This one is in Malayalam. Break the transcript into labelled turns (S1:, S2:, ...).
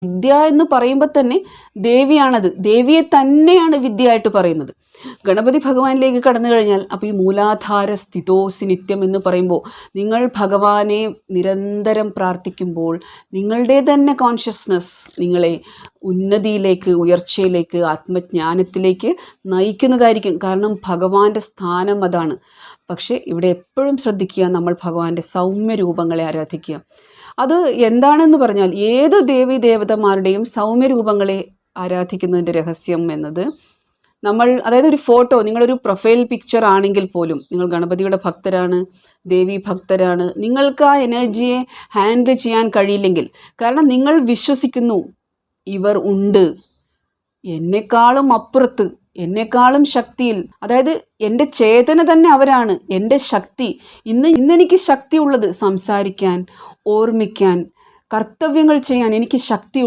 S1: വിദ്യ എന്ന് പറയുമ്പോൾ തന്നെ ദേവിയാണത്. ദേവിയെ തന്നെയാണ് വിദ്യയായിട്ട് പറയുന്നത്. ഗണപതി ഭഗവാനിലേക്ക് കടന്നു കഴിഞ്ഞാൽ അപ്പോൾ ഈ മൂലാധാര സ്ഥിതോസി നിത്യം എന്ന് പറയുമ്പോൾ നിങ്ങൾ ഭഗവാനെ നിരന്തരം പ്രാർത്ഥിക്കുമ്പോൾ നിങ്ങളുടെ തന്നെ കോൺഷ്യസ്നസ് നിങ്ങളെ ഉന്നതിയിലേക്ക്, ഉയർച്ചയിലേക്ക്, ആത്മജ്ഞാനത്തിലേക്ക് നയിക്കുന്നതായിരിക്കും. കാരണം ഭഗവാന്റെ സ്ഥാനം അതാണ്. പക്ഷേ ഇവിടെ എപ്പോഴും ശ്രദ്ധിക്കുക, നമ്മൾ ഭഗവാന്റെ സൗമ്യ രൂപങ്ങളെ ആരാധിക്കുക. അത് എന്താണെന്ന് പറഞ്ഞാൽ ഏത് ദേവീ ദേവതമാരുടെയും സൗമ്യ രൂപങ്ങളെ ആരാധിക്കുന്നതിൻ്റെ രഹസ്യം എന്നത് അതായത് ഒരു ഫോട്ടോ, നിങ്ങളൊരു പ്രൊഫൈൽ പിക്ചർ ആണെങ്കിൽ പോലും നിങ്ങൾ ഗണപതിയുടെ ഭക്തരാണ്, ദേവി ഭക്തരാണ്, നിങ്ങൾക്ക് ആ എനർജിയെ ഹാൻഡിൽ ചെയ്യാൻ കഴിയില്ലെങ്കിൽ, കാരണം നിങ്ങൾ വിശ്വസിക്കുന്നു ഇവർ ഉണ്ട്, എന്നെക്കാളും അപ്പുറത്ത്, എന്നെക്കാളും ശക്തിയിൽ, അതായത് എൻ്റെ ചേതന തന്നെ അവരാണ്, എൻ്റെ ശക്തി. ഇന്നെനിക്ക് ശക്തി ഉള്ളത് സംസാരിക്കാൻ, ഓർമ്മിക്കാൻ, കർത്തവ്യങ്ങൾ ചെയ്യാൻ എനിക്ക് ശക്തിയുള്ള